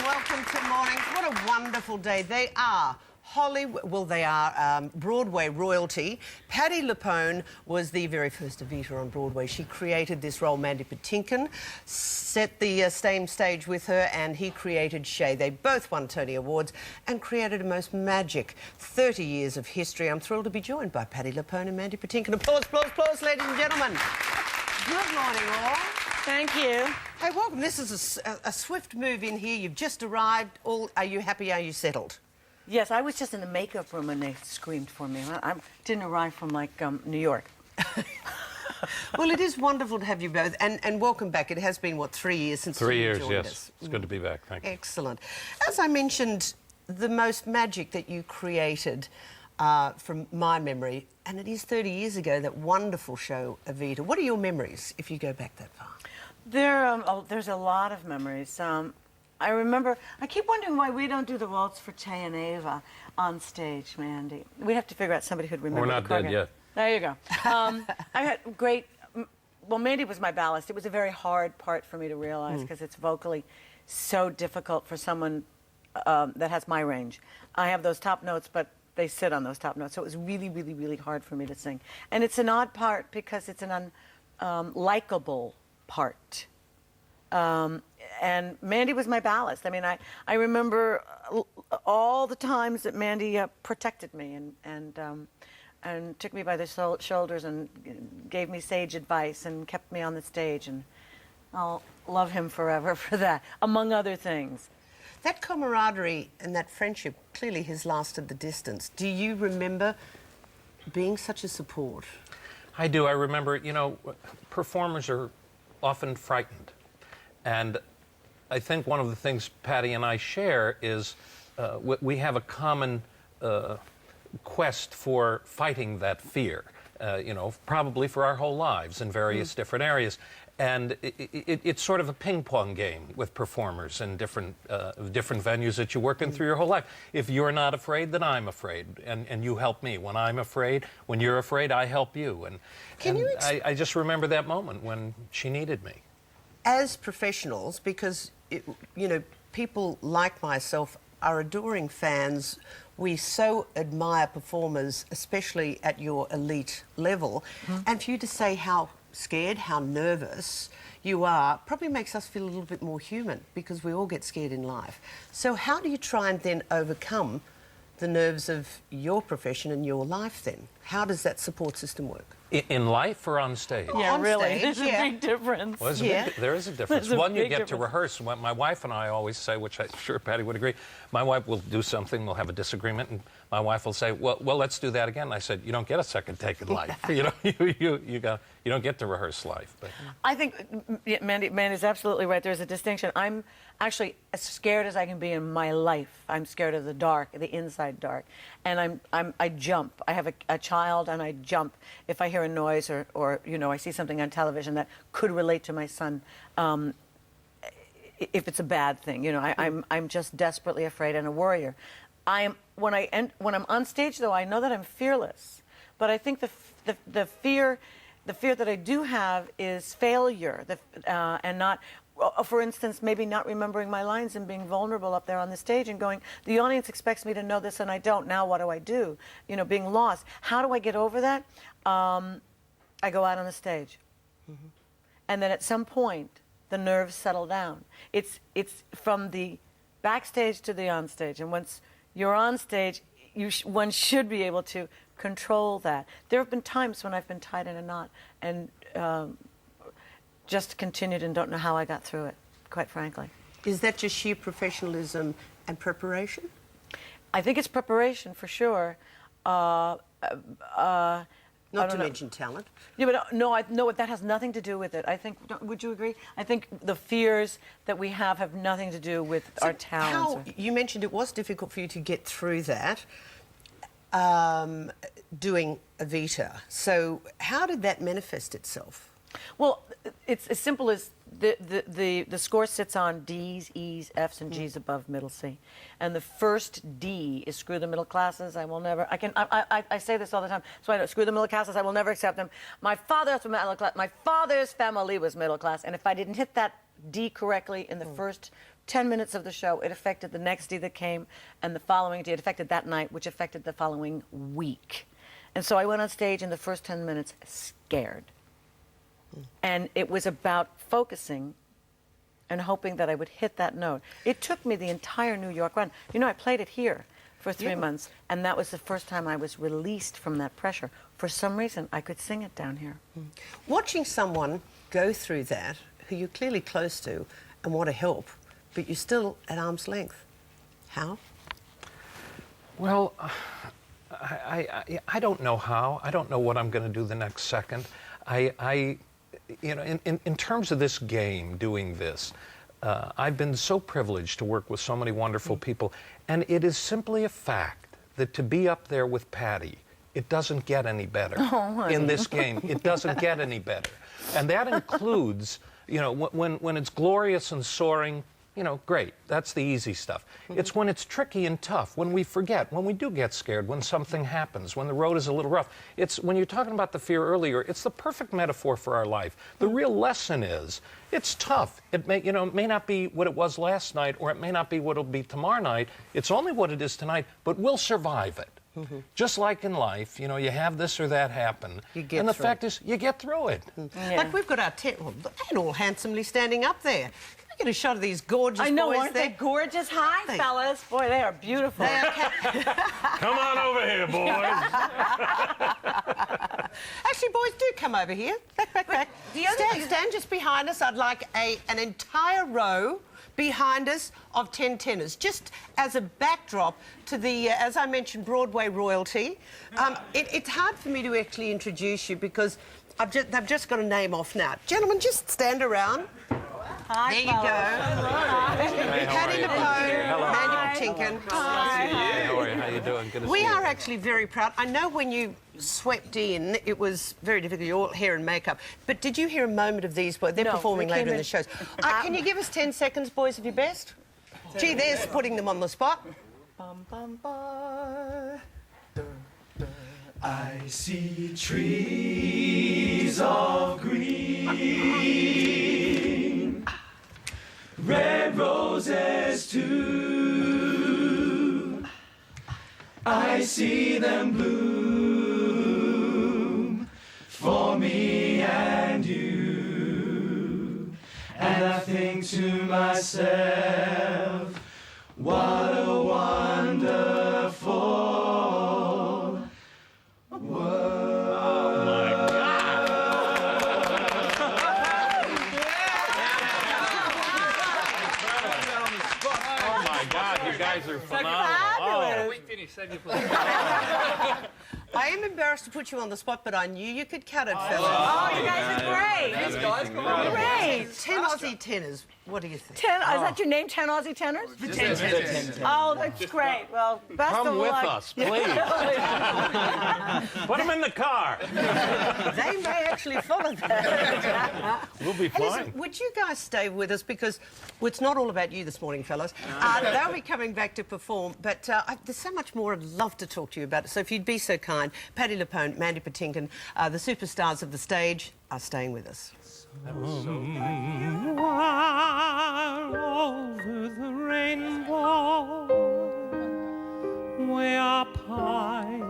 welcome to Mornings. What a wonderful day. They are Broadway royalty. Patti LuPone was the very first Evita on Broadway. She created this role. Mandy Patinkin set the same stage with her, and he created Shay. They both won Tony Awards and created a most magic 30 years of history. I'm thrilled to be joined by Patti LuPone and Mandy Patinkin. Applause, applause, applause, ladies and gentlemen. Good morning, all. Thank you. Hey, welcome. This is a swift move in here. You've just arrived. Are you happy? Are you settled? Yes, I was just in the makeup room and they screamed for me. I didn't arrive from, like, New York. Well, it is wonderful to have you both, and welcome back. It has been, what, 3 years since you joined us? 3 years, yes. It's good to be back, thank you. Excellent. As I mentioned, the most magic that you created, from my memory, and it is 30 years ago, that wonderful show, Evita. What are your memories, if you go back that far? There's a lot of memories. I remember, I keep wondering why we don't do the waltz for Che and Ava on stage, Mandy. We'd have to figure out somebody who'd remember. We're not dead yet. There you go. I had great, well, Mandy was my ballast. It was a very hard part for me to realize because it's vocally so difficult for someone that has my range. I have those top notes, but they sit on those top notes. So it was really, really, really hard for me to sing. And it's an odd part because it's an unlikable part. And Mandy was my ballast. I mean, I remember all the times that Mandy protected me and took me by the shoulders and gave me sage advice and kept me on the stage. And I'll love him forever for that, among other things. That camaraderie and that friendship clearly has lasted the distance. Do you remember being such a support? I do. I remember, you know, performers are often frightened. And I think one of the things Patti and I share is we have a common quest for fighting that fear, you know, probably for our whole lives in various different areas. And it's sort of a ping-pong game with performers in different venues that you work in through your whole life. If you're not afraid, then I'm afraid, and you help me. When I'm afraid, when you're afraid, I help you. And I just remember that moment when she needed me. As professionals, because, you know, people like myself are adoring fans. We so admire performers, especially at your elite level. And for you to say how scared, how nervous you are, probably makes us feel a little bit more human, because we all get scared in life. So how do you try and then overcome the nerves of your profession and your life then? How does that support system work? In life or on stage? Yeah, on really. Stage, There's a big difference. Well, there is a difference. One, you get to rehearse. What my wife and I always say, which I'm sure Patti would agree, my wife will do something, we'll have a disagreement, and my wife will say, well, let's do that again. I said, you don't get a second take in life. You know, you don't get to rehearse life. But. I think Mandy's absolutely right. There's a distinction. I'm actually as scared as I can be in my life. I'm scared of the dark, the inside dark, and I jump. I have a child, and I jump if I hear a noise or you know, I see something on television that could relate to my son. If it's a bad thing, you know, I'm just desperately afraid and a worrier. When I'm on stage, though, I know that I'm fearless, but I think the fear that I do have is failure, and not. For instance, maybe not remembering my lines and being vulnerable up there on the stage and going, the audience expects me to know this and I don't. Now what do I do? You know, being lost. How do I get over that? I go out on the stage. And then at some point, the nerves settle down. It's from the backstage to the onstage. And once you're on stage, one should be able to control that. There have been times when I've been tied in a knot and just continued and don't know how I got through it, quite frankly. Is that just sheer professionalism and preparation? I think it's preparation, for sure. Not to mention talent. Yeah, but no, that has nothing to do with it. I think, would you agree? I think the fears that we have nothing to do with our talents. You mentioned it was difficult for you to get through that, doing Evita. So how did that manifest itself? Well, it's as simple as the score sits on D's, E's, F's, and G's above middle C, and the first D is screw the middle classes. I say this all the time. So I know, screw the middle classes. I will never accept them. My father's middle class. My father's family was middle class, and if I didn't hit that D correctly in the first 10 minutes of the show, it affected the next day that came, and the following day, it affected that night, which affected the following week. And so I went on stage in the first 10 minutes scared. And it was about focusing and hoping that I would hit that note. It took me the entire New York run. You know, I played it here for 3 months, and that was the first time I was released from that pressure. For some reason, I could sing it down here. Watching someone go through that, who you're clearly close to and want to help, but you're still at arm's length. How? Well, I don't know how. I don't know what I'm going to do the next second. You know, in terms of this game, doing this, I've been so privileged to work with so many wonderful people, and it is simply a fact that to be up there with Patti, it doesn't get any better in this game. It doesn't get any better. And that includes, you know, when it's glorious and soaring, you know, great. That's the easy stuff. It's when it's tricky and tough, when we forget, when we do get scared, when something happens, when the road is a little rough. It's when you're talking about the fear earlier, it's the perfect metaphor for our life. The real lesson is it's tough. It may, you know, it may not be what it was last night, or it may not be what it'll be tomorrow night. It's only what it is tonight, but we'll survive it. Just like in life, you know, you have this or that happen. And the fact is, you get through it. Like we've got our tent, well, they're all handsomely standing up there. Get a shot of these gorgeous boys. I know, aren't there. they gorgeous? Hi, fellas. Boy, they are beautiful. Come on over here, boys. Actually, boys, do come over here. Back. Stand just behind us. I'd like an entire row behind us of 10 tenors, just as a backdrop to the, as I mentioned, Broadway royalty. It's hard for me to actually introduce you because they've just got a name off now. Gentlemen, just stand around. Hi, there you go. Patti LuPone, Mandy Patinkin. Hi. How are you? How you doing? Good to see you. We are actually very proud. I know when you swept in, it was very difficult, your hair and makeup. But did you hear a moment of these boys? They're performing later in the shows. Can you give us 10 seconds, boys, of your best? Gee, there's putting them on the spot. Bum, bum, bum. I see trees of green, red roses too. I see them bloom for me and you. And I think to myself, what a wonderful are phenomenal. Wait till you said you I am embarrassed to put you on the spot, but I knew you could cut it, fellas. Oh, you guys are great. These guys go Great. 10 Aussie tenors. What do you think? 10, is that your name, 10 Aussie tenors? The 10 tenors. Oh, that's great. Well, best Come of with luck. us, please. Put them in the car. They may actually follow that. We'll be Hey, listen, fine. would you guys stay with us? Because it's not all about you this morning, fellas. They'll be coming back to perform, but there's so much more I'd love to talk to you about. So if you'd be so kind, Patti LuPone, Mandy Patinkin, the superstars of the stage, are staying with us. While over the rainbow we are pining